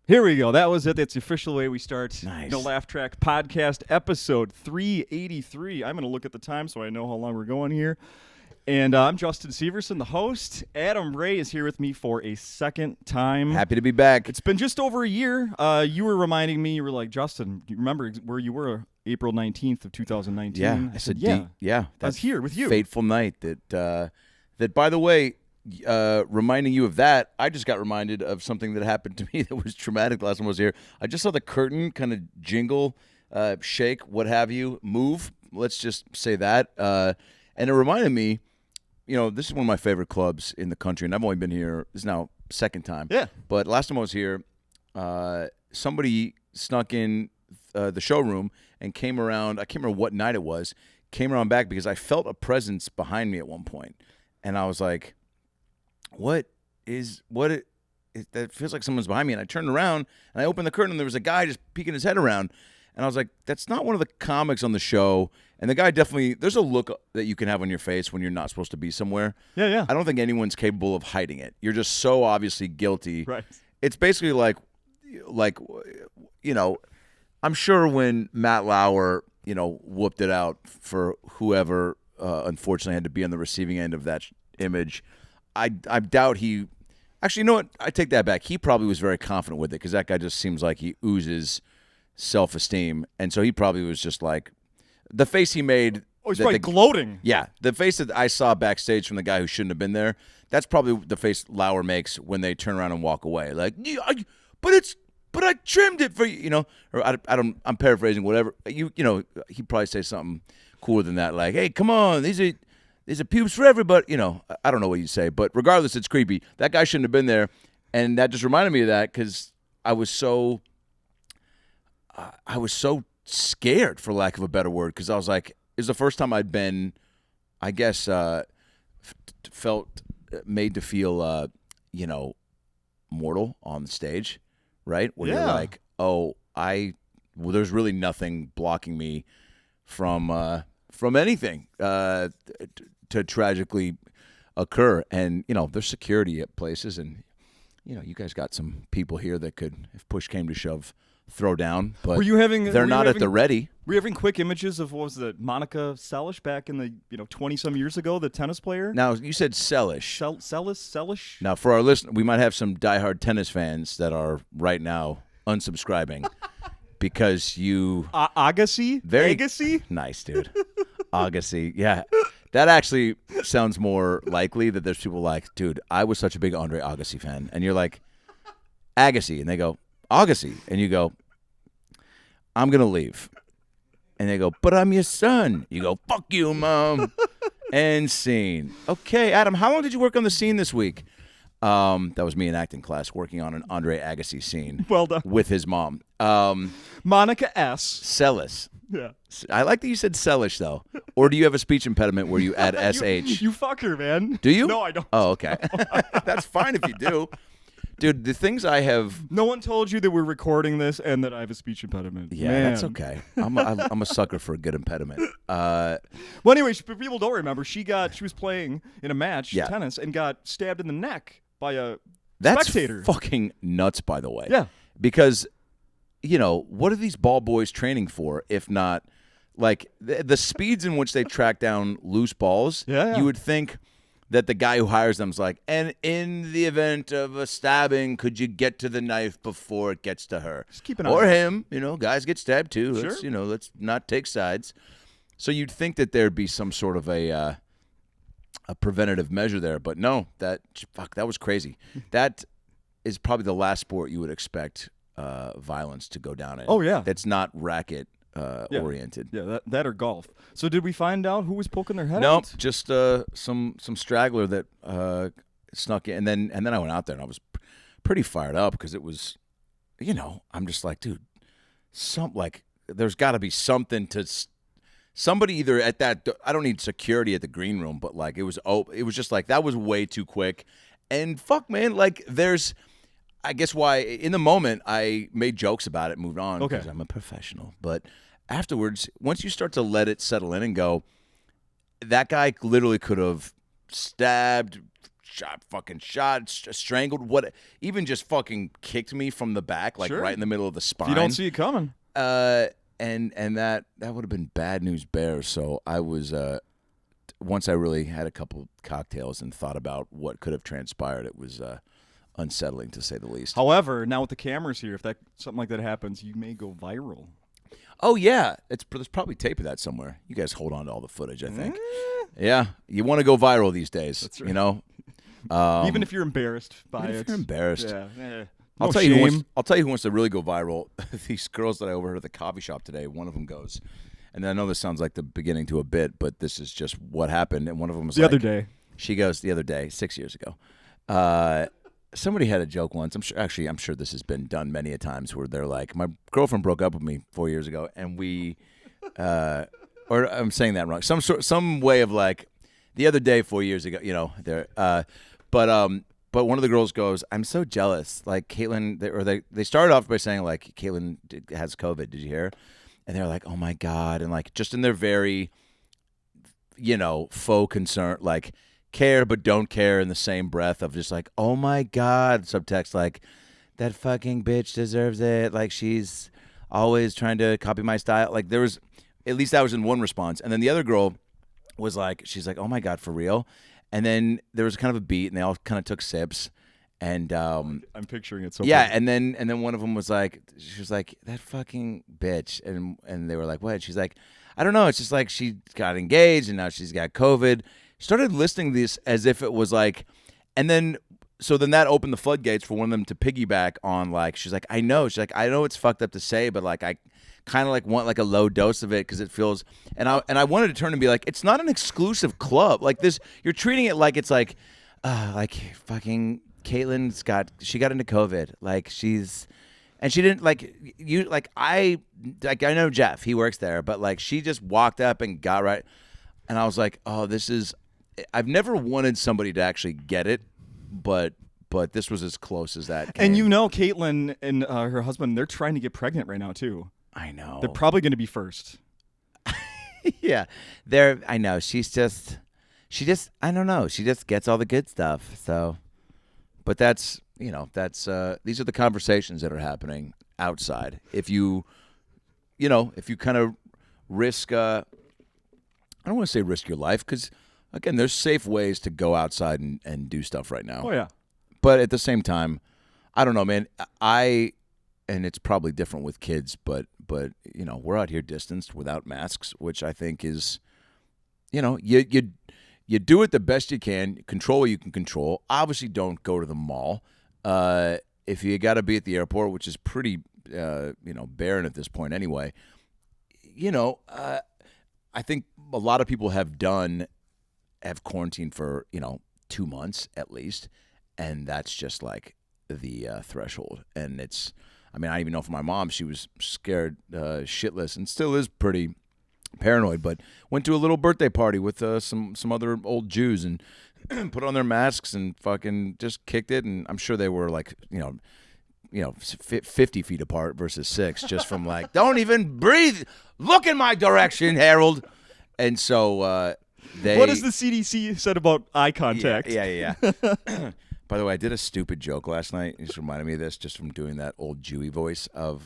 Here we go. That was it. That's the official way we start. Nice. The Laugh Track Podcast, episode 383. I'm going to look at the time so I know how long we're going here. And I'm Justin Severson, the host. Adam Ray is here with me for a second time. Happy to be back. It's been just over a year. You were reminding me, you were like, Justin, you remember where you were April 19th of 2019? Yeah. I said, yeah. I was here with you. Fateful night that, by the way, reminding you of that, I just got reminded of something that happened to me that was traumatic the last time I was here. I just saw the curtain kind of jingle, shake, what have you, move. Let's just say that. And it reminded me, this is one of my favorite clubs in the country, and I've only been here, this is now second time. Yeah. But last time I was here, somebody snuck in the showroom and came around, I can't remember what night it was, came around back because I felt a presence behind me at one point. And I was like, that feels like someone's behind me. And I turned around and I opened the curtain and there was a guy just peeking his head around. And I was like, that's not one of the comics on the show. And the guy definitely, there's a look that you can have on your face when you're not supposed to be somewhere. Yeah. I don't think anyone's capable of hiding it. You're just so obviously guilty. Right. It's basically like, I'm sure when Matt Lauer, whooped it out for whoever unfortunately had to be on the receiving end of that image, I doubt he – actually, you know what? I take that back. He probably was very confident with it because that guy just seems like he oozes self-esteem. And so he probably was just like – the face he made – Oh, he's probably gloating. Yeah. The face that I saw backstage from the guy who shouldn't have been there, that's probably the face Lauer makes when they turn around and walk away. Like, but I trimmed it for you, or I'm paraphrasing whatever. He'd probably say something cooler than that, like, hey, come on, these are pubes for everybody. I don't know what you say, but regardless, it's creepy. That guy shouldn't have been there, and that just reminded me of that because I was so scared, for lack of a better word, because I was like, it was the first time I'd been, I guess, felt made to feel, mortal on the stage, right? Where you're like, there's really nothing blocking me from anything to tragically occur. And, there's security at places, and, you guys got some people here that could, if push came to shove, throw down. But they're not at the ready. Were you having quick images of, what was it, Monica Seles back in the 20-some years ago, the tennis player? Now, you said Seles. Seles? Now, for our listeners, we might have some diehard tennis fans that are right now unsubscribing because you... Agassi? Agassi? Nice, dude. Agassi. Yeah. That actually sounds more likely that there's people like, dude, I was such a big Andre Agassi fan. And you're like, Agassi. And they go, Agassi. And you go, I'm going to leave. And they go, but I'm your son. You go, fuck you, Mom. And scene. Okay, Adam, how long did you work on the scene this week? That was me in acting class working on an Andre Agassi scene. Well done. With his mom. Monica S. Seles. Yeah. I like that you said Selish, though. Or do you have a speech impediment where you add SH? You fucker, man. Do you? No, I don't. Oh, okay. That's fine if you do. Dude, the things I have... No one told you that we're recording this and that I have a speech impediment. Yeah, Man. That's okay. I'm a sucker for a good impediment. Well, anyway, people don't remember. She was playing in a match, tennis, and got stabbed in the neck by a spectator. That's fucking nuts, by the way. Yeah. Because, what are these ball boys training for if not... Like, the speeds in which they track down loose balls, you would think... that the guy who hires them is like, and in the event of a stabbing, could you get to the knife before it gets to her? Just keep an eye or on him. Guys get stabbed too. Sure. Let's not take sides. So you'd think that there'd be some sort of a preventative measure there, but no. That was crazy. That is probably the last sport you would expect violence to go down in. Oh yeah, that's not racket. Oriented. Yeah, that or golf. So did we find out who was poking their head out? Nope, just some straggler that snuck in, and then I went out there and I was pretty fired up because it was, I'm just like, dude, there's got to be something to somebody either at that. I don't need security at the green room, but like it was just like that was way too quick, and fuck, man, like there's. I guess why in the moment I made jokes about it, moved on because I'm a professional, but. Afterwards, once you start to let it settle in and go, that guy literally could have stabbed, shot, strangled, even just fucking kicked me from the back, like Sure. right in the middle of the spine. If you don't see it coming. And that would have been bad news bears. So I was once I really had a couple cocktails and thought about what could have transpired, it was unsettling to say the least. However, now with the cameras here, if something like that happens, you may go viral. Oh yeah, there's probably tape of that somewhere. You guys hold on to all the footage, I think. Yeah, you want to go viral these days. That's right. You know, even if you're embarrassed by it. If you're embarrassed, yeah. I'll tell you who wants to really go viral. These girls that I overheard at the coffee shop today. One of them goes. And I know this sounds like the beginning to a bit, but this is just what happened. And one of them was the other day. She goes the other day, 6 years ago. Somebody had a joke once. I'm sure this has been done many a times where they're like, my girlfriend broke up with me 4 years ago, and we, or I'm saying that wrong. Some way of like, the other day 4 years ago, you know, but one of the girls goes, I'm so jealous. Like Caitlin, they started off by saying like, Caitlin has COVID. Did you hear? And they're like, oh my God. And like, just in their very, you know, faux concern, like care but don't care in the same breath of just like, oh my God, subtext like, that fucking bitch deserves it. Like she's always trying to copy my style. Like there was, at least that was in one response. And then the other girl was like, she's like, oh my God, for real? And then there was kind of a beat and they all kind of took sips. And I'm picturing it so yeah, and then one of them was like, she was like, that fucking bitch, and they were like, what? She's like, I don't know, it's just like she got engaged and now she's got COVID. Started listing this as if it was like, and then that opened the floodgates for one of them to piggyback on like, she's like, I know it's fucked up to say, but like I kind of like want like a low dose of it because it feels, and I wanted to turn and be like, it's not an exclusive club like this. You're treating it like it's like fucking. Caitlin's got into COVID. Like she didn't I know Jeff, he works there, but like she just walked up and got right. And I was like, oh, I've never wanted somebody to actually get it, but this was as close as that came. And you know, Caitlin and her husband, they're trying to get pregnant right now too. I know. They're probably going to be first. Yeah. I know. She just, I don't know. She just gets all the good stuff. So. But these are the conversations that are happening outside. If you kind of risk, I don't want to say risk your life because, again, there's safe ways to go outside and do stuff right now. Oh, yeah. But at the same time, I don't know, man. And it's probably different with kids, but you know, we're out here distanced without masks, which I think is, you know, you do it the best you can, control what you can control. Obviously, don't go to the mall. If you got to be at the airport, which is pretty, barren at this point anyway, you know, I think a lot of people have quarantined for, 2 months at least, and that's just like the threshold. And I even know for my mom, she was scared shitless and still is pretty paranoid, but went to a little birthday party with some other old Jews and put on their masks and fucking just kicked it. And I'm sure they were like, 50 feet apart versus 6, just from like, don't even breathe. Look in my direction, Harold. And so what has the CDC said about eye contact? Yeah. By the way, I did a stupid joke last night. It just reminded me of this just from doing that old Jewy voice I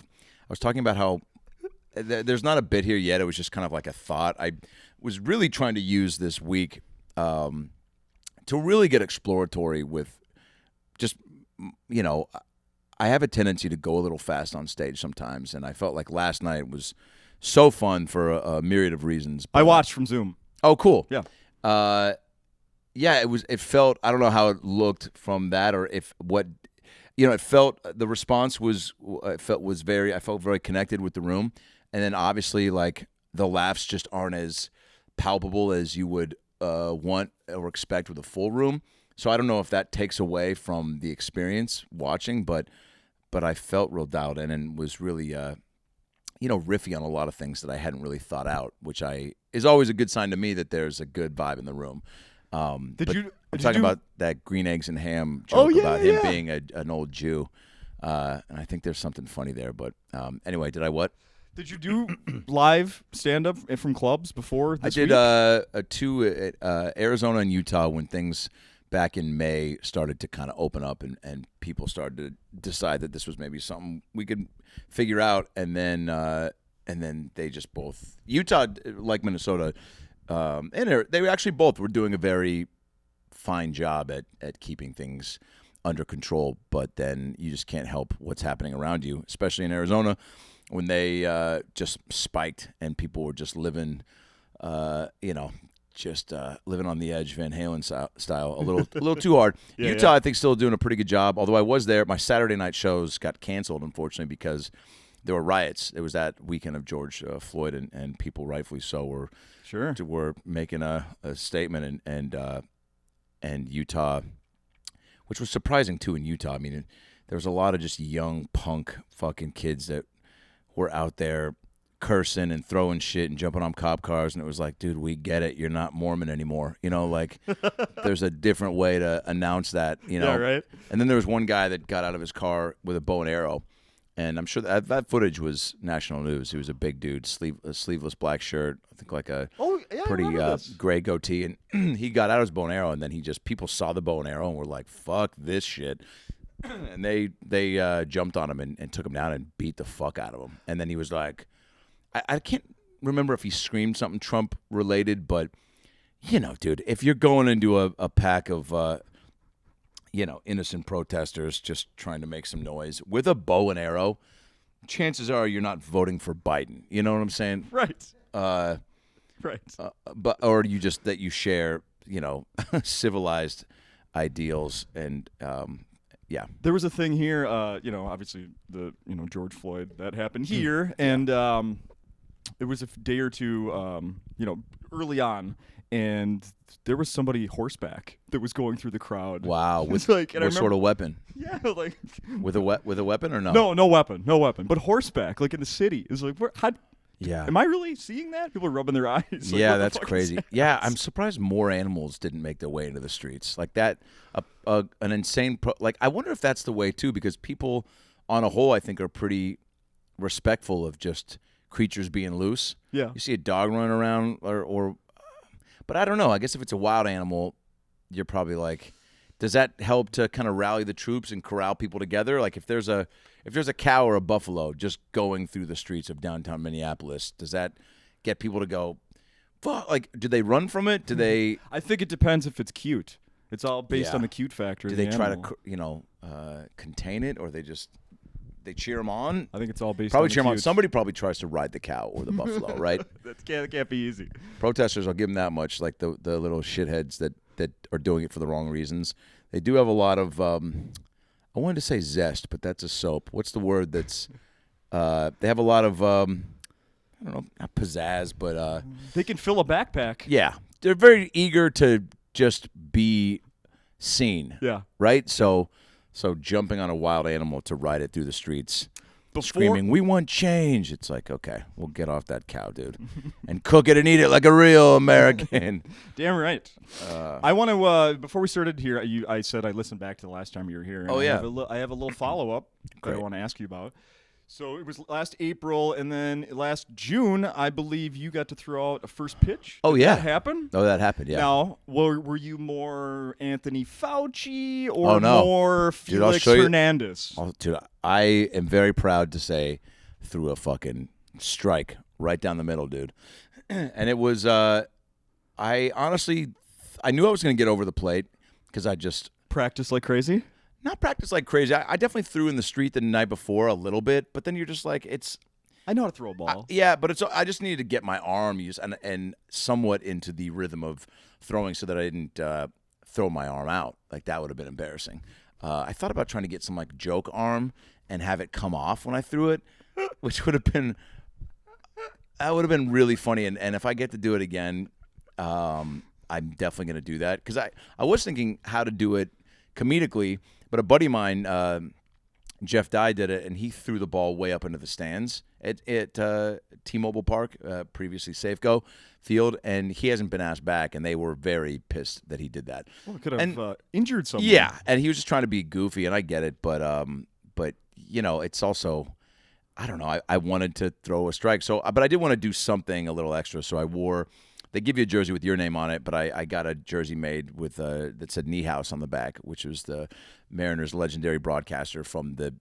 was talking about how there's not a bit here yet. It was just kind of like a thought. I was really trying to use this week to really get exploratory with just, I have a tendency to go a little fast on stage sometimes. And I felt like last night was so fun for a myriad of reasons. I watched from Zoom. Oh, cool. Yeah. It felt, I don't know how it looked from that or if what, it felt, the response was, I felt very connected with the room. And then obviously, like, the laughs just aren't as palpable as you would want or expect with a full room. So I don't know if that takes away from the experience watching, but I felt real dialed in and was really, riffy on a lot of things that I hadn't really thought out, which is always a good sign to me that there's a good vibe in the room. I'm talking about that green eggs and ham joke about him being an old Jew. And I think there's something funny there. But anyway, did I what? Did you do live stand-up from clubs before this I did week? 2 at Arizona and Utah when things back in May started to kind of open up and people started to decide that this was maybe something we could figure out, and then they just both, Utah, like Minnesota, and they actually both were doing a very fine job at keeping things under control, but then you just can't help what's happening around you, especially in Arizona when they just spiked and people were just living, living on the edge, Van Halen style, a little too hard. Utah, I think, still doing a pretty good job. Although I was there, my Saturday night shows got canceled, unfortunately, because there were riots. It was that weekend of George Floyd, and people, rightfully so, were making a statement, and Utah, which was surprising too in Utah. I mean, there was a lot of just young punk fucking kids that were out there cursing and throwing shit and jumping on cop cars, and it was like, dude, we get it. You're not Mormon anymore. Like there's a different way to announce that, Yeah, right. And then there was one guy that got out of his car with a bow and arrow, and I'm sure that footage was national news. He was a big dude, a sleeveless black shirt, I think like a pretty gray goatee, and he got out his bow and arrow, and then people saw the bow and arrow and were like, fuck this shit. And they jumped on him and took him down and beat the fuck out of him. And then he was like, I can't remember if he screamed something Trump related, but dude, if you're going into a pack of innocent protesters just trying to make some noise with a bow and arrow, chances are you're not voting for Biden. You know what I'm saying? Right. Right. Or you share civilized ideals, and yeah. There was a thing here, obviously the George Floyd, that happened here, and it was a day or two early on, and there was somebody horseback that was going through the crowd. Wow. With what sort of weapon? Yeah, like with a weapon or no? No weapon, but horseback, like in the city. It was like, yeah. Am I really seeing that? People are rubbing their eyes. Like, yeah, that's crazy. Yeah, I'm surprised more animals didn't make their way into the streets like that. An insane I wonder if that's the way too, because people on a whole, I think, are pretty respectful of just creatures being loose. Yeah. You see a dog running around but I don't know. I guess if it's a wild animal, you're probably like, does that help to kind of rally the troops and corral people together? Like if there's a cow or a buffalo just going through the streets of downtown Minneapolis, does that get people to go, fuck? Like, do they run from it? Do they? I think it depends if it's cute. It's all based on the cute factor. Do they try to, contain it, or they cheer them on? I think it's all based. Probably on cheer them on. Somebody probably tries to ride the cow or the buffalo, right? That can't be easy. Protesters, I'll give them that much. Like the little shitheads that are doing it for the wrong reasons. They do have a lot of. I wanted to say zest, but that's a soap. What's the word that's? They have a lot of. I don't know, not pizzazz, but they can fill a backpack. Yeah, they're very eager to just be seen. Yeah. Right. So jumping on a wild animal to ride it through the streets, screaming, "We want change!" It's like, okay, we'll get off that cow, dude, and cook it and eat it like a real American. Damn right. I want to. Before we started here, I said I listened back to the last time you were here. And I have a little follow up that I want to ask you about. So it was last April, and then last June, I believe you got to throw out a first pitch. Did that happen? Oh, that happened, yeah. Now, were you Anthony Fauci or more Felix Hernandez? Dude, I am very proud to say threw a fucking strike right down the middle, dude. And it was, I knew I was going to get over the plate because I just... Practice like crazy? Not practice like crazy. I definitely threw in the street the night before a little bit, but then you're just like, I know how to throw a ball. Yeah, but I just needed to get my arm used and somewhat into the rhythm of throwing so that I didn't throw my arm out. Like, that would have been embarrassing. I thought about trying to get some, like, joke arm and have it come off when I threw it, which would have been really funny. And if I get to do it again, I'm definitely going to do that. Because I was thinking how to do it comedically, but a buddy of mine, Jeff Dye, did it, and he threw the ball way up into the stands at T-Mobile Park, previously Safeco Field, and he hasn't been asked back, and they were very pissed that he did that. Well, it could have injured someone. Yeah, and he was just trying to be goofy, and I get it, but it's also, I don't know, I wanted to throw a strike, but I did want to do something a little extra, so I wore they give you a jersey with your name on it, but I got a jersey made with that said Knee House on the back, which was the Mariners' legendary broadcaster from the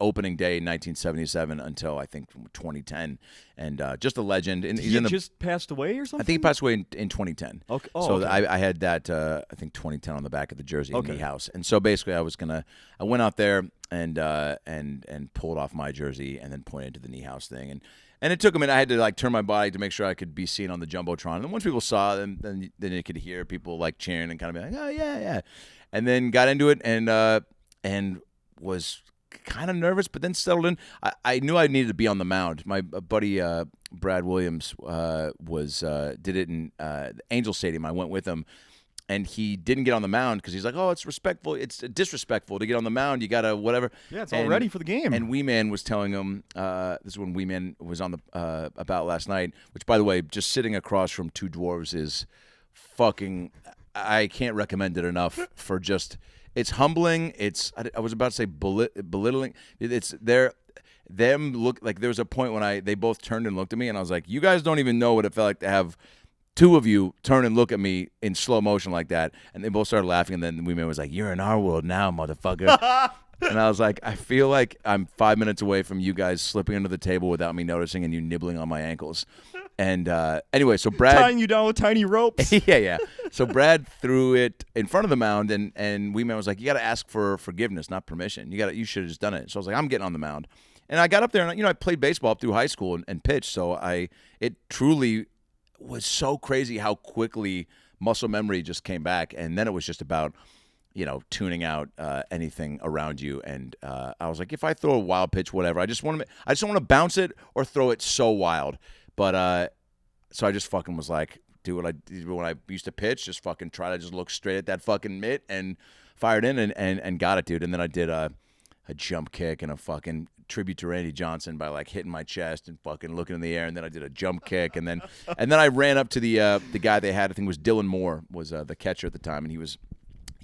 opening day in 1977 until I think 2010, and just a legend. And he just passed away or something? I think he passed away in 2010. Okay. So I had that I think 2010 on the back of the jersey in Knee House, and so basically I went out there and pulled off my jersey and then pointed to the Knee House thing, and it took a minute. I had to like turn my body to make sure I could be seen on the jumbotron. And once people saw them, then you could hear people like cheering and kind of be like, oh yeah. And then got into it and was kind of nervous, but then settled in. I knew I needed to be on the mound. My buddy Brad Williams did it in Angel Stadium. I went with him. And he didn't get on the mound because he's like, oh, it's respectful. It's disrespectful to get on the mound. You got to whatever. Yeah, it's all ready for the game. And Wee Man was telling him, this is when Wee Man was on the about last night, which, by the way, just sitting across from two dwarves is fucking, I can't recommend it enough for just, it's humbling. It's, I was about to say belittling. It's them look like there was a point when they both turned and looked at me and I was like, you guys don't even know what it felt like to have two of you turn and look at me in slow motion like that, and they both started laughing, and then the Wee Man was like, you're in our world now, motherfucker. And I was like, I feel like I'm 5 minutes away from you guys slipping under the table without me noticing and you nibbling on my ankles. And anyway, so Brad... tying you down with tiny ropes. yeah. So Brad threw it in front of the mound, and Wee Man was like, you got to ask for forgiveness, not permission. You should have just done it. So I was like, I'm getting on the mound. And I got up there, and I played baseball up through high school and pitched, so it truly... was so crazy how quickly muscle memory just came back, and then it was just about tuning out anything around you. And I was like, if I throw a wild pitch, whatever, I just want to bounce it or throw it so wild. But so I just fucking was like, do what I did when I used to pitch, just fucking try to just look straight at that fucking mitt and fired in and got it, dude. And then I did a jump kick and a fucking tribute to Randy Johnson by like hitting my chest and fucking looking in the air, and then I did a jump kick, and then I ran up to the guy they had. I think it was Dylan Moore was the catcher at the time, and he was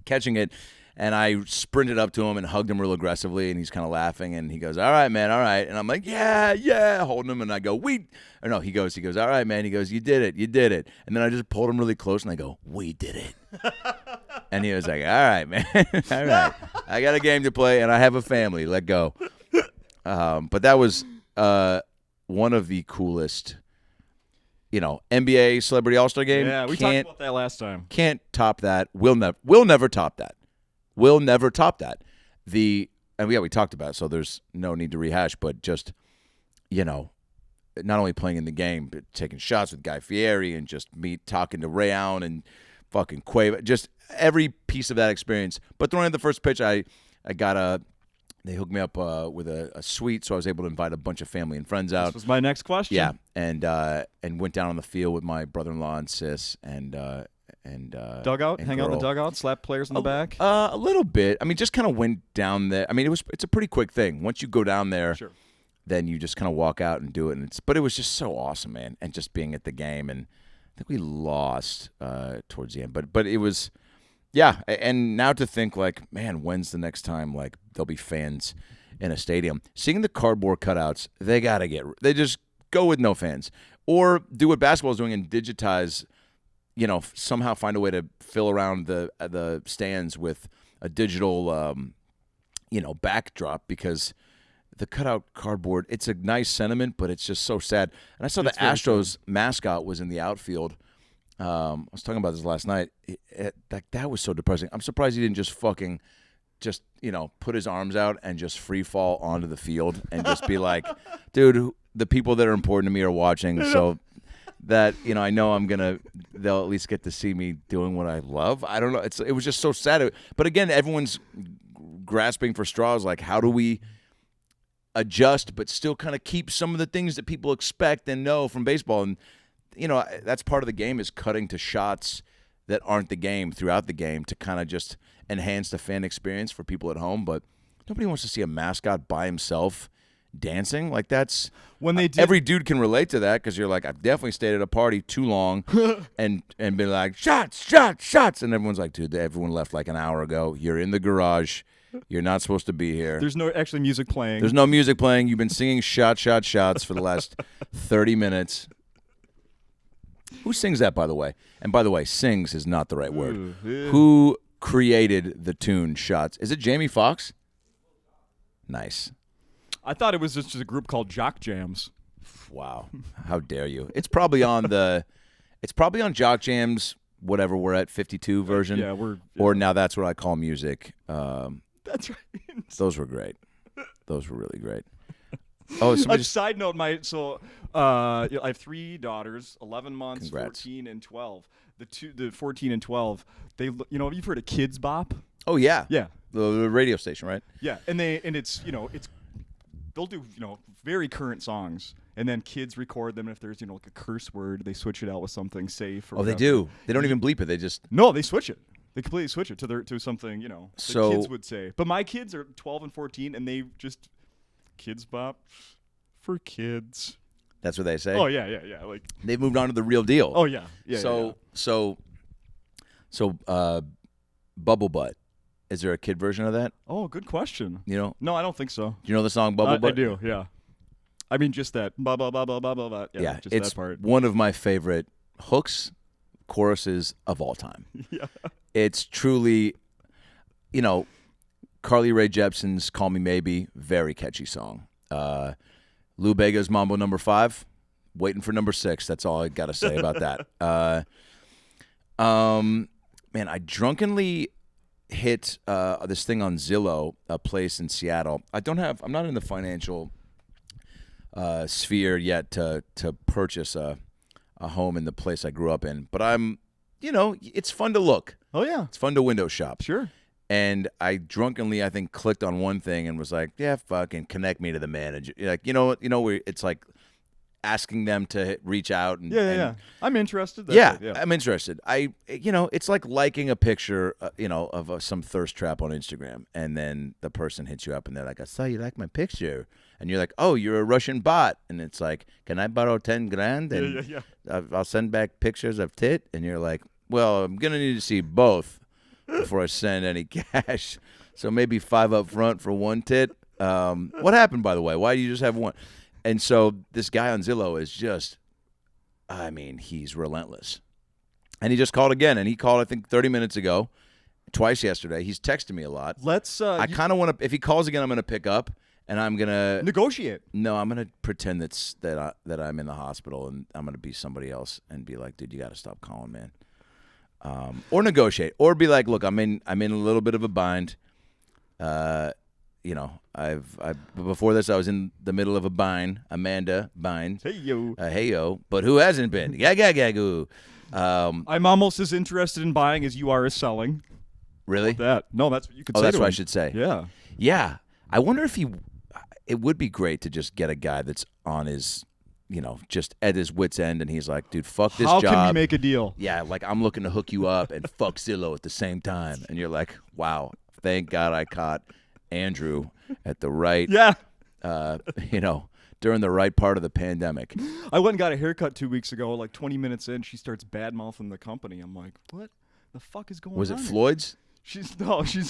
catching it, and I sprinted up to him and hugged him real aggressively, and he's kind of laughing, and he goes, all right, man, all right. And I'm like, yeah, holding him, and I go, he goes, all right, man. He goes, you did it. And then I just pulled him really close, and I go, we did it. And he was like, all right, man, all right. I got a game to play, and I have a family. Let go. But that was one of the coolest, NBA Celebrity All-Star Game. Yeah, we talked about that last time. Can't top that. We'll never top that. We'll never top that. We talked about it, so there's no need to rehash, but just, not only playing in the game, but taking shots with Guy Fieri and just me talking to Ray Allen and fucking Quavo, just every piece of that experience. But throwing in the first pitch, I got they hooked me up with a suite, so I was able to invite a bunch of family and friends out. This was my next question. Yeah, and went down on the field with my brother-in-law and sis and dugout, and hang out in the dugout, slap players in the back. A little bit. I mean, just kind of went down there. I mean, it's a pretty quick thing. Once you go down there, sure. Then you just kind of walk out and do it. But it was just so awesome, man, and just being at the game. And I think we lost towards the end, but it was. Yeah, and now to think like, man, when's the next time like there'll be fans in a stadium? Seeing the cardboard cutouts, they just go with no fans, or do what basketball's doing and digitize, somehow find a way to fill around the stands with a digital, backdrop, because the cutout cardboard, it's a nice sentiment, but it's just so sad. And I saw the Astros mascot was in the outfield. I was talking about this last night. That was so depressing. I'm surprised he didn't just put his arms out and just free fall onto the field and just be like, dude, the people that are important to me are watching, so that I know they'll at least get to see me doing what I love. I don't know. It was just so sad. But again, everyone's grasping for straws. Like, how do we adjust but still kind of keep some of the things that people expect and know from baseball? And that's part of the game, is cutting to shots that aren't the game throughout the game to kind of just enhance the fan experience for people at home. But nobody wants to see a mascot by himself dancing. Like, that's when they did. Every dude can relate to that, because you're like, I've definitely stayed at a party too long and been like, shots. And everyone's like, dude, everyone left like an hour ago. You're in the garage. You're not supposed to be here. There's no actually music playing. There's no music playing. You've been singing shots for the last 30 minutes. Who sings that, by the way? And by the way, sings is not the right word. Yeah. Who created the tune Shots? Is it Jamie Foxx? Nice. I thought it was just a group called Jock Jams. Wow. How dare you? It's probably on Jock Jam's whatever we're at 52 version. Yeah, or now that's what I call music. That's right. Those were great. Those were really great. Oh, A side note, I have 3 daughters, 11 months, Congrats. 14 and 12. The 14 and 12, you've heard of Kids Bop? Oh yeah. Yeah. The radio station, right? Yeah, and they'll do very current songs, and then kids record them. If there's like a curse word, they switch it out with something safe. Or Oh, they whatever. do. They don't even bleep it. They just No, they switch it. They completely switch it to something So- the kids would say. But my kids are 12 and 14, and they just Kids Bop for kids. that's what they say. Oh yeah. Like They've moved on to the real deal. oh yeah. So Bubble Butt. Is there a kid version of that? Oh, good question. You know? No, I don't think so. Do you know the song Bubble Butt? I do. Yeah. I mean, just that. Blah blah blah blah blah blah blah. Yeah, just it's that part. one of my favorite hooks, choruses of all time. Yeah. It's truly, Carly Rae Jepsen's "Call Me Maybe," very catchy song. Lou Bega's "Mambo Number 5," waiting for number 6. That's all I gotta say about that. Man, I drunkenly hit this thing on Zillow, a place in Seattle. I'm not in the financial sphere yet to purchase a home in the place I grew up in, but I'm, it's fun to look. Oh yeah. It's fun to window shop. Sure. And I drunkenly, I think, clicked on one thing and was like, yeah, fucking connect me to the manager. Like, it's like asking them to reach out. And, Yeah. I'm interested. That's Yeah, it, yeah. I'm interested. It's like liking a picture, of some thirst trap on Instagram, and then the person hits you up and they're like, I saw you like my picture. And you're like, oh, you're a Russian bot. And it's like, can I borrow 10 grand? And Yeah. I'll send back pictures of tit. And you're like, well, I'm going to need to see both before I send any cash. So maybe 5 up front for one tit. What happened, by the way? Why do you just have one? And so this guy on Zillow is just, he's relentless. And he just called again. And he called, I think, 30 minutes ago, twice yesterday. He's texting me a lot. Let's. I kind of want to, if he calls again, I'm going to pick up. And I'm going to negotiate. No, I'm going to pretend that I'm in the hospital, and I'm going to be somebody else and be like, dude, you got to stop calling, man. Or negotiate, or be like, look, I'm in a little bit of a bind. I've before this I was in the middle of a bind. Amanda bind. Hey yo. But who hasn't been? Goo. I'm almost as interested in buying as you are as selling. Really? That's what you could Oh, say. that's to what I him. should say. Yeah. Yeah. I wonder if it would be great to just get a guy that's on his, just at his wit's end, and he's like, dude, fuck this How job. can we make a deal? Yeah, like I'm looking to hook you up and fuck Zillow at the same time. And you're like, wow, thank God I caught Andrew at the right, Yeah. during the right part of the pandemic. I went and got a haircut 2 weeks ago. Like 20 minutes in, she starts bad mouthing the company. I'm like, what the fuck is going on? Was it here? Floyd's? She's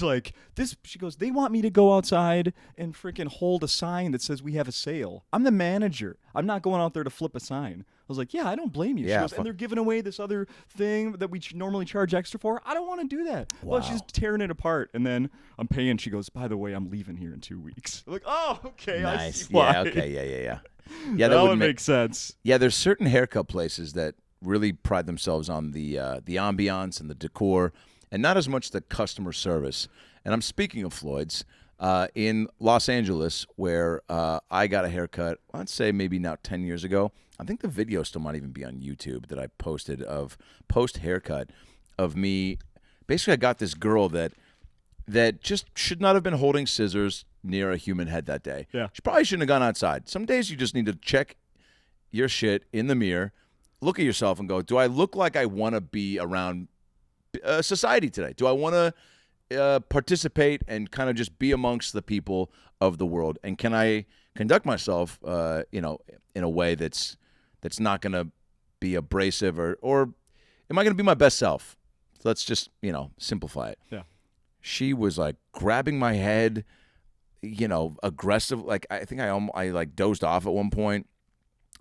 like, this. She goes, they want me to go outside and freaking hold a sign that says we have a sale. I'm the manager. I'm not going out there to flip a sign. I was like, yeah, I don't blame you. Yeah, She goes, and they're giving away this other thing that we normally charge extra for. I don't want to do that. Well, she's tearing it apart. And then I'm paying. She goes, by the way, I'm leaving here in 2 weeks. I'm like, oh, okay. I Nice. see why. Yeah, okay, yeah. Yeah, that would would make sense. Yeah, there's certain haircut places that really pride themselves on the ambiance and the decor, and not as much the customer service. And I'm speaking of Floyd's in Los Angeles, where I got a haircut, I'd say maybe now 10 years ago. I think the video still might even be on YouTube that I posted of post-haircut of me. Basically, I got this girl that just should not have been holding scissors near a human head that day. Yeah. She probably shouldn't have gone outside. Some days you just need to check your shit in the mirror, look at yourself and go, do I look like I want to be around society today? Do I want to participate and kind of just be amongst the people of the world? And can I conduct myself, in a way that's not going to be abrasive, or am I going to be my best self? So let's just, simplify it. Yeah. She was like grabbing my head, aggressive. Like I think I like dozed off at one point.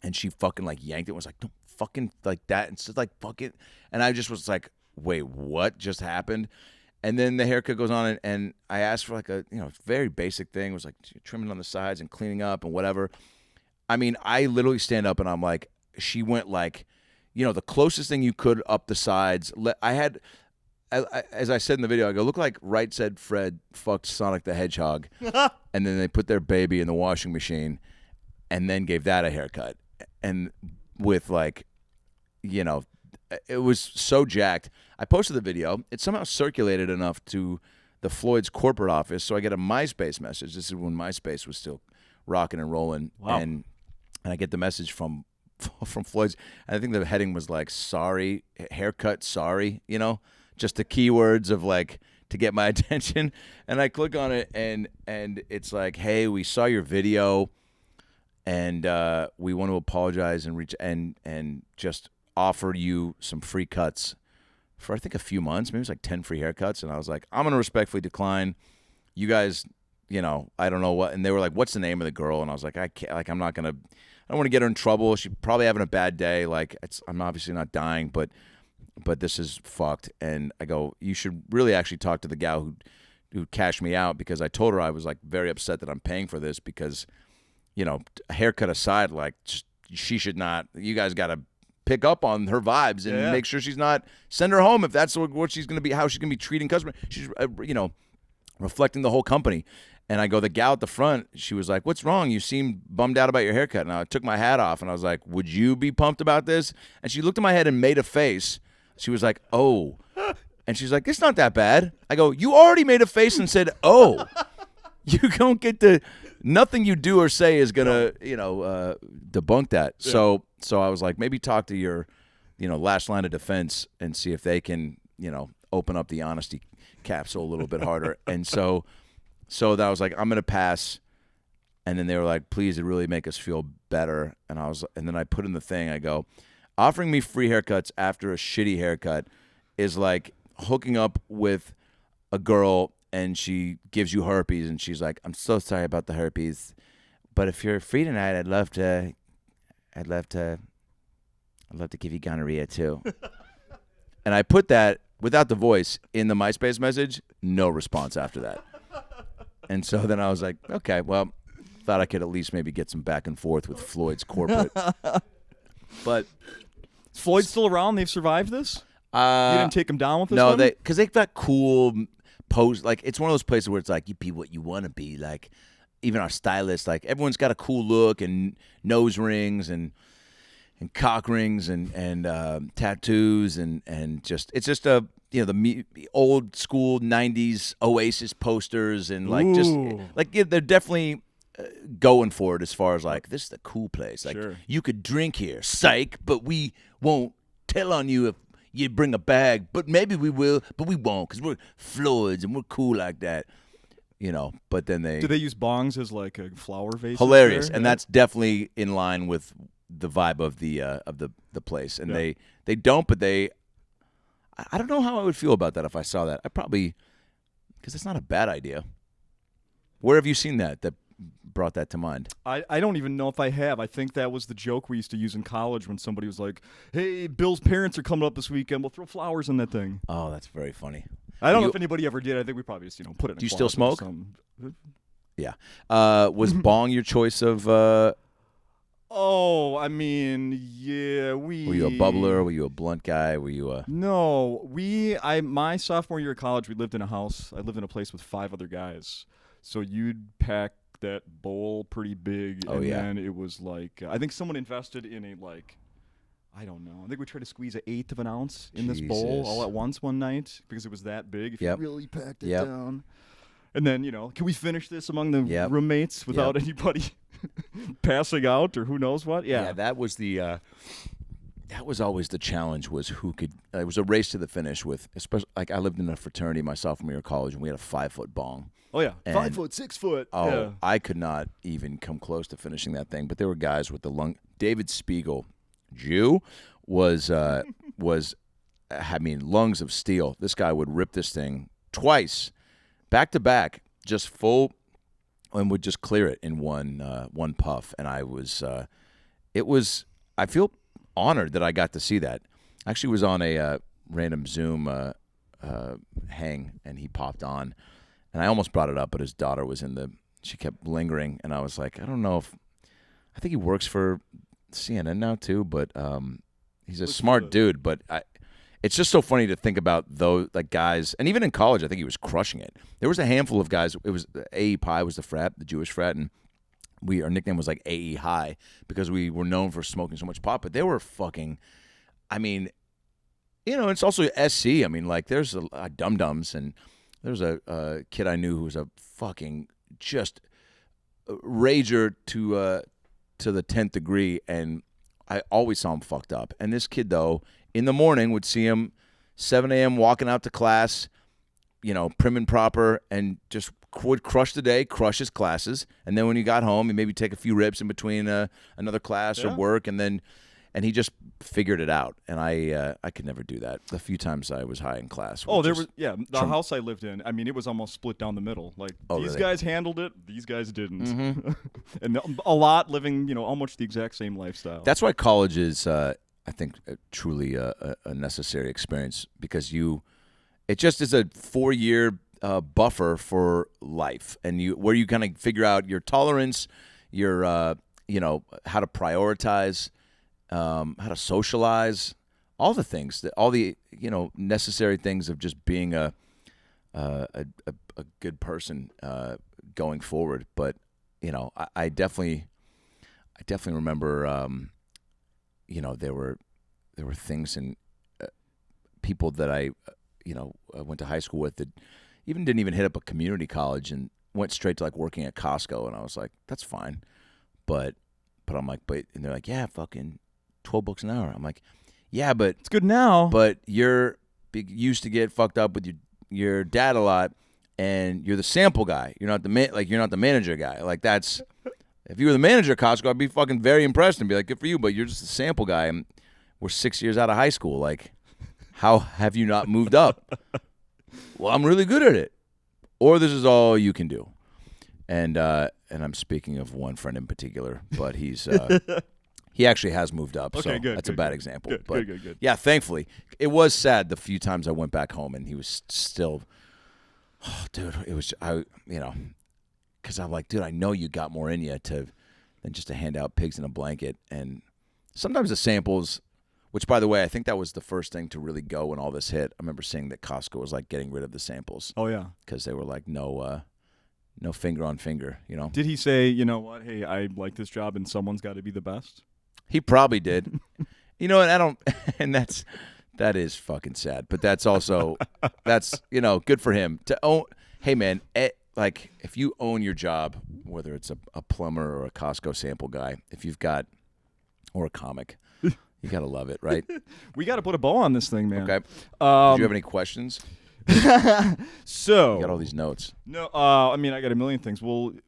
and she fucking like yanked it and was like, don't fucking like that. And it's like, fucking. And I just was like, wait, what just happened? And then the haircut goes on, and I asked for like a, very basic thing. It was like trimming on the sides and cleaning up and whatever. I mean, I literally stand up and I'm like, she went like, the closest thing you could up the sides. I had, as I said in the video, I go, look like Right Said Fred fucked Sonic the Hedgehog. And then they put their baby in the washing machine and then gave that a haircut. And with like, it was so jacked. I posted the video. It somehow circulated enough to the Floyd's corporate office, so I get a MySpace message. This is when MySpace was still rocking and rolling. Wow. And I get the message from Floyd's. And I think the heading was like, sorry, haircut, sorry, just the keywords of like, to get my attention. And I click on it, and it's like, hey, we saw your video, and we want to apologize and just offer you some free cuts for I think a few months. Maybe it was like 10 free haircuts. And I was like, I'm going to respectfully decline. You guys, I don't know what. And they were like, what's the name of the girl? And I was like, I can't, like, I don't want to get her in trouble. She's probably having a bad day. Like, I'm obviously not dying, but this is fucked. And I go, you should really actually talk to the gal who cashed me out, because I told her I was like very upset that I'm paying for this, because, a haircut aside, like, she should not, you guys got to pick up on her vibes and make sure she's not, send her home if that's what she's going to be, how she's going to be treating customers. She's, reflecting the whole company. And I go, the gal at the front, she was like, what's wrong? You seem bummed out about your haircut. And I took my hat off and I was like, would you be pumped about this? And she looked at my head and made a face. She was like, oh. And she's like, it's not that bad. I go, you already made a face and said, oh. You don't get to, nothing you do or say is going to, debunk that. Yeah. So I was like, maybe talk to your, last line of defense and see if they can, open up the honesty capsule a little bit harder. And so that I was like, I'm going to pass. And then they were like, please, it really make us feel better. And then I put in the thing, I go, offering me free haircuts after a shitty haircut is like hooking up with a girl and she gives you herpes and she's like, I'm so sorry about the herpes, but if you're free tonight, I'd love to give you gonorrhea too. And I put that without the voice in the MySpace message, no response after that. And so then I was like, okay, well, thought I could at least maybe get some back and forth with Floyd's corporate. But is Floyd still around? They've survived this? You didn't take them down with this one? No, because they've got cool pose. Like, it's one of those places where it's like, you be what you want to be. Like, even our stylist, like, everyone's got a cool look and nose rings and cock rings and tattoos and just, it's just a, the old school 90s Oasis posters and like, just like, they're definitely going for it as far as like, this is the cool place. Like, sure, you could drink here, psych, but we won't tell on you if you bring a bag, but maybe we will, but we won't, because we're Floyds and we're cool like that, but then do they use bongs as like a flower vase? Hilarious. And that's definitely in line with the vibe of the place. And they don't, but I don't know how I would feel about that if I saw that. I probably, because it's not a bad idea. Where have you seen that brought that to mind? I don't even know if I have. I think that was the joke we used to use in college when somebody was like, hey, Bill's parents are coming up this weekend. We'll throw flowers in that thing. Oh, that's very funny. I don't know if anybody ever did. I think we probably just, put it in. Do you still smoke? Yeah. Was bong your choice of... Oh, I mean, yeah, Were you a bubbler? Were you a blunt guy? Were you a... No, my sophomore year of college, we lived in a house. I lived in a place with 5 other guys. So you'd pack that bowl pretty big, then it was like, I think someone invested in a, like, I don't know. I think we tried to squeeze 1/8 of an ounce in this bowl all at once one night because it was that big. If you really packed it down. And then, can we finish this among the roommates without anybody passing out or who knows what? Yeah, that was that was always the challenge, was who could. It was a race to the finish with, especially, like, I lived in a fraternity my sophomore year of college, and we had a 5-foot bong. Oh, yeah. 5 foot, 6 foot. Oh, yeah. I could not even come close to finishing that thing. But there were guys with the lung. David Spiegel, Jew, was lungs of steel. This guy would rip this thing twice, back to back, just full, and would just clear it in one puff. And I was, I feel honored that I got to see that. I actually was on a random Zoom hang, and he popped on, and I almost brought it up, but his daughter was she kept lingering, and I was like, I don't know I think he works for CNN now too, but he's a smart dude, but it's just so funny to think about those like guys, and even in college, I think he was crushing it. There was a handful of guys. It was AE Pi was the frat, the Jewish frat, and our nickname was like AE High because we were known for smoking so much pot. But they were fucking. I mean, it's also SC. I mean, like there's a dum dums, and there's a kid I knew who was a fucking just rager to the 10th degree, and I always saw him fucked up. And this kid though, in the morning, would see him 7 a.m. walking out to class, prim and proper, and just would crush the day, crush his classes. And then when he got home, he'd maybe take a few rips in between another class or work, and he just figured it out. And I could never do that. The few times I was high in class. The house I lived in, I mean, it was almost split down the middle. Like, these guys handled it, these guys didn't. Mm-hmm. And a lot living, almost the exact same lifestyle. That's why college is, I think, truly a necessary experience, because it just is a 4-year buffer for life, and where you kind of figure out your tolerance, your how to prioritize, how to socialize, all the things all the necessary things of just being a good person going forward. But I definitely remember. There were things and people that I went to high school with that didn't even hit up a community college and went straight to like working at Costco, and I was like, that's fine, but I'm like, and they're like, yeah, fucking $12 an hour. I'm like, yeah, but it's good now. But you used to get fucked up with your dad a lot, and you're the sample guy. You're not the manager guy. Like that's. If you were the manager at Costco, I'd be fucking very impressed and be like, good for you, but you're just a sample guy, and we're 6 years out of high school. Like, how have you not moved up? Well, I'm really good at it. Or this is all you can do. And I'm speaking of one friend in particular, but he actually has moved up, so that's a bad example. Good. Yeah, thankfully. It was sad the few times I went back home, and he was still, dude, it was, because I'm like, dude, I know you got more in you than just to hand out pigs in a blanket. And sometimes the samples, which, by the way, I think that was the first thing to really go when all this hit. I remember seeing that Costco was like getting rid of the samples. Oh, yeah. Because they were like, no finger on finger, Did he say, you know what, hey, I like this job and someone's got to be the best? He probably did. And I don't, and that is fucking sad. But that's also, that's, good for him to own. Hey, man, like, if you own your job, whether it's a plumber or a Costco sample guy, or a comic, you got to love it, right? We got to put a bow on this thing, man. Okay. Do you have any questions? So. You got all these notes. No, I mean, I got a million things. I'm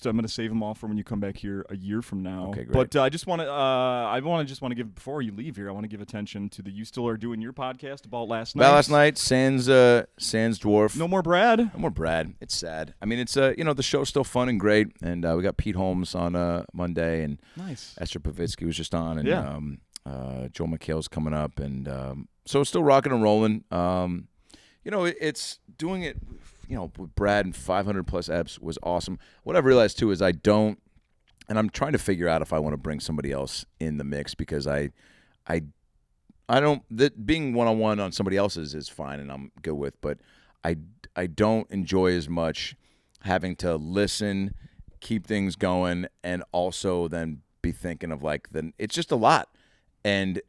going to save them all for when you come back here a year from now. Okay, great. But I just want to give, before you leave here, I want to give attention to you still are doing your podcast about last night. About last night, Sans Dwarf. No more Brad. No more Brad. It's sad. I mean, it's the show's still fun and great, and we got Pete Holmes on Monday, and nice. Esther Pavitsky was just on, and Joel McHale's coming up, and so it's still rocking and rolling. It's doing it. With Brad and 500 plus eps was awesome. What I've realized too is and I'm trying to figure out if I want to bring somebody else in the mix, because I don't, being one-on-one on somebody else's is fine and I'm good with, but I don't enjoy as much having to listen, keep things going, and also then be thinking of it's just a lot. And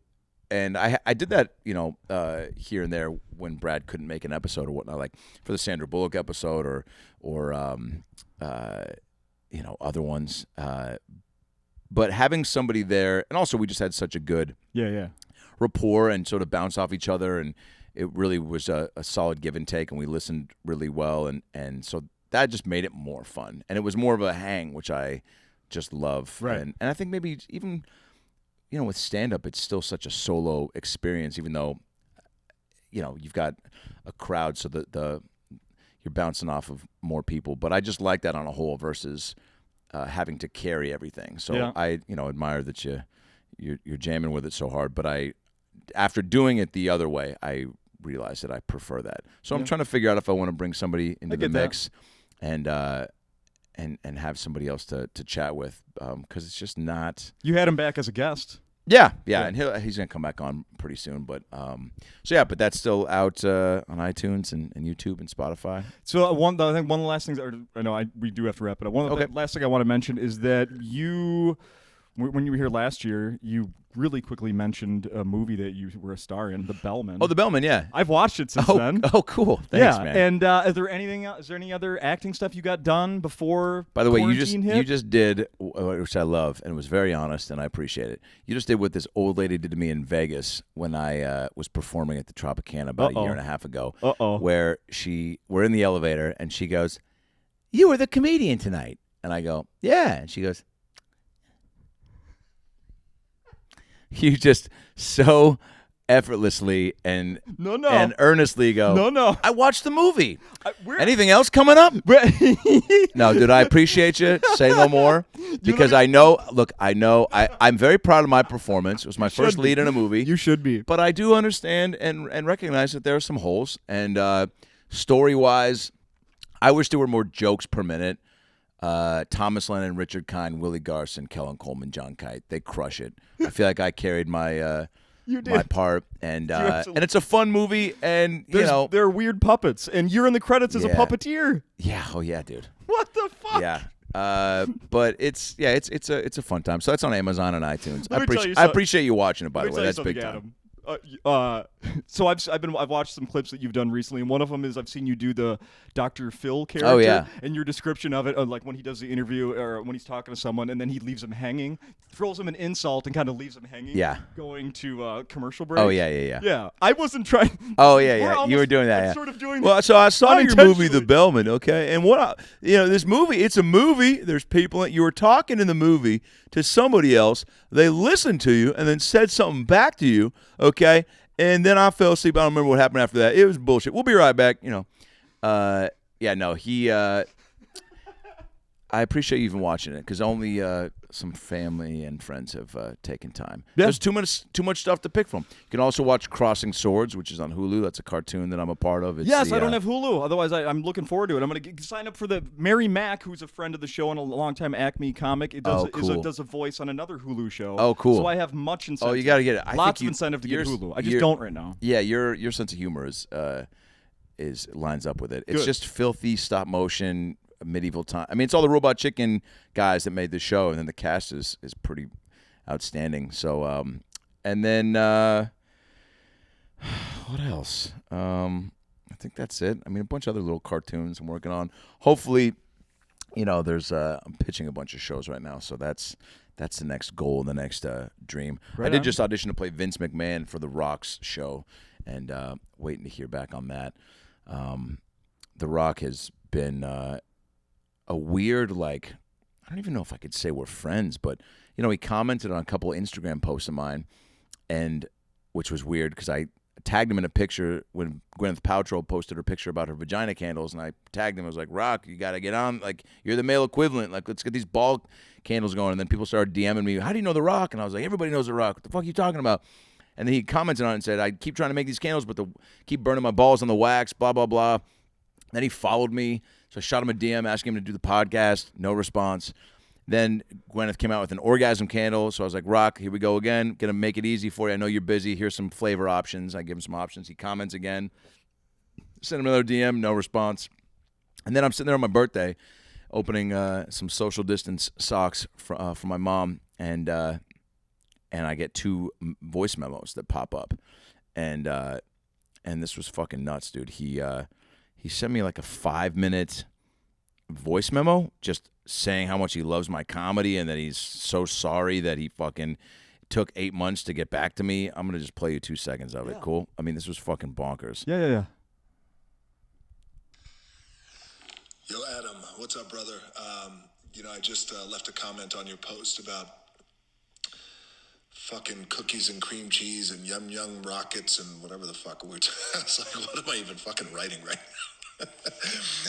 I did that, here and there when Brad couldn't make an episode or whatnot, like for the Sandra Bullock episode or other ones. But having somebody there, and also we just had such a good rapport and sort of bounce off each other, and it really was a solid give and take, and we listened really well, and so that just made it more fun, and it was more of a hang, which I just love, right. And I think maybe even. With stand-up, it's still such a solo experience, even though, you've got a crowd, so you're bouncing off of more people. But I just like that on a whole versus having to carry everything. So Yeah. I admire that you're jamming with it so hard. But after doing it the other way, I realized that I prefer that. So I'm trying to figure out if I want to bring somebody into the mix and have somebody else to chat with, because it's just not. You had him back as a guest. Yeah, and he's gonna come back on pretty soon. But but that's still out on iTunes and YouTube and Spotify. So I think one of the last things, I know we do have to wrap it up. One of the last thing I want to mention is that when you were here last year, you really quickly mentioned a movie that you were a star in, The Bellmen. Oh, The Bellmen, yeah. I've watched it since then. Oh, cool. Thanks, man. And is there any other acting stuff you got done before? By the way, you hit? just did, which I love, and it was very honest, and I appreciate it. You just did what this old lady did to me in Vegas when I was performing at the Tropicana about a year and a half ago. Where we're in the elevator, and she goes, "You were the comedian tonight," and I go, "Yeah," and she goes, "You just so effortlessly and earnestly go, no. I watched the movie. Anything else coming up?" No, dude, I appreciate you. Say no more. Because I'm very proud of my performance. It was my first lead in a movie. You should be. But I do understand and recognize that there are some holes. And story-wise, I wish there were more jokes per minute. Thomas Lennon, Richard Kind, Willie Garson, Kellen Coleman, John Kite. They crush it. I feel like I carried my my part, and it's a fun movie, and they're weird puppets, and you're in the credits as a puppeteer. Yeah, oh yeah, dude. What the fuck? Yeah. But it's a fun time. So that's on Amazon and iTunes. I appreciate you watching it, by the way. That's big time. Adam. So I've watched some clips that you've done recently, and one of them is I've seen you do the Dr. Phil character. Oh, yeah. And your description of it, like when he does the interview or when he's talking to someone, and then he leaves him hanging, throws him an insult, and kind of leaves him hanging. Yeah. Going to commercial break. Oh yeah. Yeah, I wasn't trying. Oh yeah. You were doing that. I'm sort of doing. Well, so I saw your movie, The Bellmen. Okay, and this movie, it's a movie. There's people you were talking in the movie to somebody else. They listened to you and then said something back to you. Okay. And then I fell asleep. I don't remember what happened after that. It was bullshit. We'll be right back. I appreciate you even watching it, because only some family and friends have taken time. Yeah. There's too much stuff to pick from. You can also watch Crossing Swords, which is on Hulu. That's a cartoon that I'm a part of. Yes, I don't have Hulu. Otherwise, I'm looking forward to it. I'm going to sign up for the Mary Mack, who's a friend of the show and a longtime Acme comic. Does a voice on another Hulu show. Oh, cool. So I have much incentive. Oh, you got to get it. Lots of incentive to get Hulu. I just don't right now. Yeah, your sense of humor is lines up with it. It's just filthy stop motion. Medieval time. I mean, it's all the Robot Chicken guys that made the show, and then the cast is pretty outstanding. So, and then what else? I think that's it. I mean, a bunch of other little cartoons I'm working on. Hopefully, there's I'm pitching a bunch of shows right now, so that's the next goal, the next dream. Right I did on. just audition to play Vince McMahon for the Rock's show, and waiting to hear back on that. The Rock has been a weird, I don't even know if I could say we're friends, but he commented on a couple of Instagram posts of mine, and which was weird because I tagged him in a picture when Gwyneth Paltrow posted her picture about her vagina candles, and I tagged him. I was like, "Rock, you got to get on. You're the male equivalent. Let's get these ball candles going." And then people started DMing me, "How do you know The Rock?" And I was like, "Everybody knows The Rock. What the fuck are you talking about?" And then he commented on it and said, "I keep trying to make these candles, but keep burning my balls on the wax, blah, blah, blah." Then he followed me. So I shot him a DM asking him to do the podcast. No response. Then Gwyneth came out with an orgasm candle. So I was like, "Rock, here we go again. Going to make it easy for you. I know you're busy. Here's some flavor options." I give him some options. He comments again. Send him another DM. No response. And then I'm sitting there on my birthday opening some social distance socks for my mom. And I get 2 voice memos that pop up. And this was fucking nuts, dude. He sent me a 5-minute voice memo just saying how much he loves my comedy and that he's so sorry that he fucking took 8 months to get back to me. I'm going to just play you 2 seconds of it. Cool? I mean, this was fucking bonkers. Yeah. Yo, Adam, what's up, brother? I just left a comment on your post about fucking cookies and cream cheese and yum yum rockets and whatever the fuck. It's like, what am I even fucking writing right now?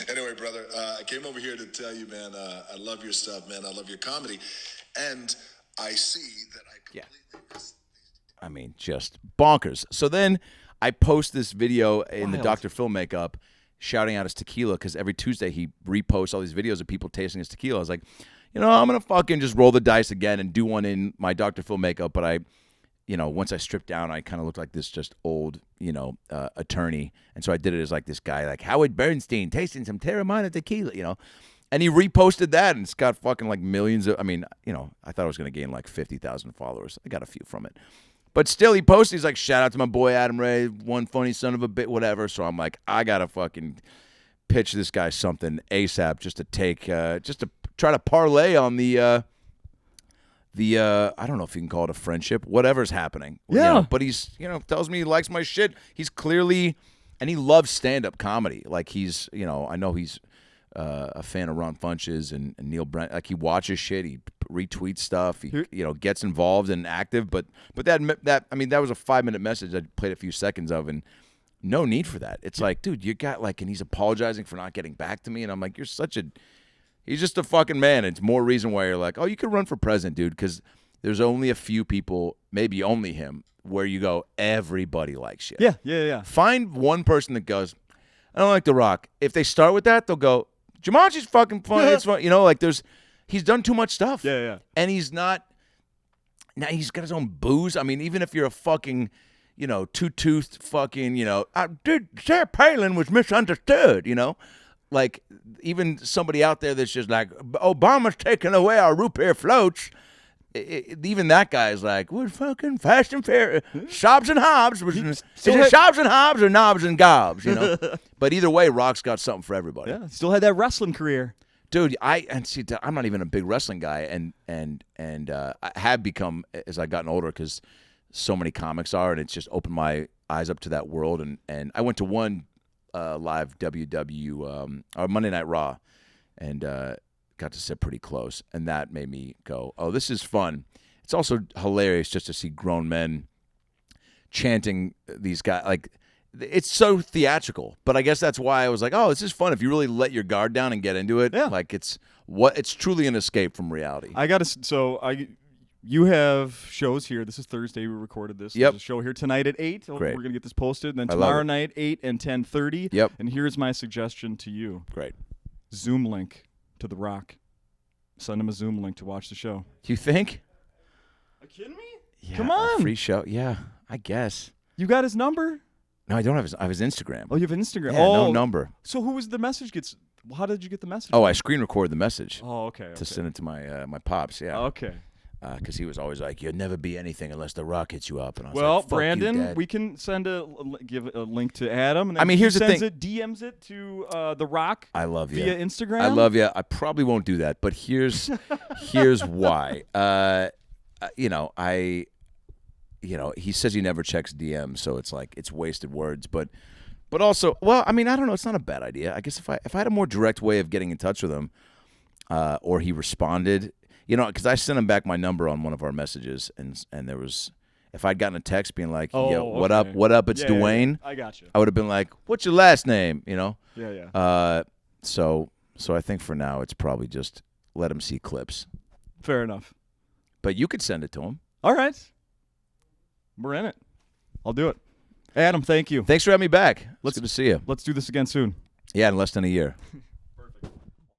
Anyway, brother, I came over here to tell you, man, I love your stuff, man. I love your comedy. And I see that I completely miss. I mean, just bonkers. So then I post this video in the Dr. Phil makeup shouting out his tequila because every Tuesday he reposts all these videos of people tasting his tequila. I was like, I'm going to fucking just roll the dice again and do one in my Dr. Phil makeup. But I, once I stripped down, I kind of looked like this just old, attorney. And so I did it as like this guy, like Howard Bernstein tasting some Terramana tequila, And he reposted that, and it's got fucking like millions of, I thought I was going to gain like 50,000 followers. I got a few from it. But still, he posted, he's like, shout out to my boy Adam Ray, one funny son of a bit, whatever. So I'm like, I got to fucking pitch this guy something ASAP just to try to parlay on the I don't know if you can call it a friendship, whatever's happening. Yeah. But he's, tells me he likes my shit. He's clearly, and he loves stand-up comedy. Like he's, I know he's a fan of Ron Funches and Neil Brent. Like he watches shit, he retweets stuff, he gets involved and active. But that was a 5-minute message I played a few seconds of, and no need for that. It's like, dude, you got like, and he's apologizing for not getting back to me, and I'm like, he's just a fucking man. It's more reason why you're like, oh, you could run for president, dude, because there's only a few people, maybe only him, where you go, everybody likes you. Yeah. Find one person that goes, I don't like The Rock. If they start with that, they'll go, Jumanji's fucking funny. It's fun. He's done too much stuff. Yeah. And he's not, now he's got his own booze. I mean, even if you're a fucking, two-toothed fucking, Sarah Palin was misunderstood, Like, even somebody out there that's just like, Obama's taking away our root beer floats. Even that guy's like, we're fucking fast and fair. Shops and Hobbs. Is it Shops and Hobbs or Knobs and Gobs, But either way, Rock's got something for everybody. Yeah, still had that wrestling career. Dude, I'm not even a big wrestling guy, and I have become as I've gotten older because so many comics are, and it's just opened my eyes up to that world. And I went to one live or Monday Night Raw, and got to sit pretty close, and that made me go, oh, this is fun. It's also hilarious just to see grown men chanting these guys. Like, it's so theatrical, but I guess that's why I was like, oh, this is fun if you really let your guard down and get into it. Yeah. Like, it's truly an escape from reality. You have shows here. This is Thursday. We recorded this. Yep. There's a show here tonight at 8. Great. We're going to get this posted. And then I love tomorrow it. night, 8 and 10:30. Yep. And here's my suggestion to you. Great. Zoom link to The Rock. Send him a Zoom link to watch the show. Do you think? Are you kidding me? Yeah, Come on. A free show. Yeah, I guess. You got his number? No, I don't have I have his Instagram. Oh, you have Instagram. Yeah, no number. So who was the message gets? How did you get the message? Oh, I screen recorded the message. Oh, okay. To send it to my pops, yeah. Okay. Because he was always like, "You'll never be anything unless The Rock hits you up." And I was Well, like, "Fuck Brandon, you, Dad." we can give a link to Adam. And then here's he the sends thing. it, DMs it to The Rock. I love you. Via Instagram. I love you. I probably won't do that, but here's why. He says he never checks DMs, so it's like it's wasted words. But also, well, I don't know. It's not a bad idea. I guess if I had a more direct way of getting in touch with him, or he responded. Because I sent him back my number on one of our messages, and there was, if I'd gotten a text being like, "Yo, what up? What up? It's Dwayne." Yeah. I got you. I would have been like, "What's your last name?" Yeah. So I think for now it's probably just let him see clips. Fair enough. But you could send it to him. All right. We're in it. I'll do it. Adam, thank you. Thanks for having me back. It's good to see you. Let's do this again soon. Yeah, in less than a year.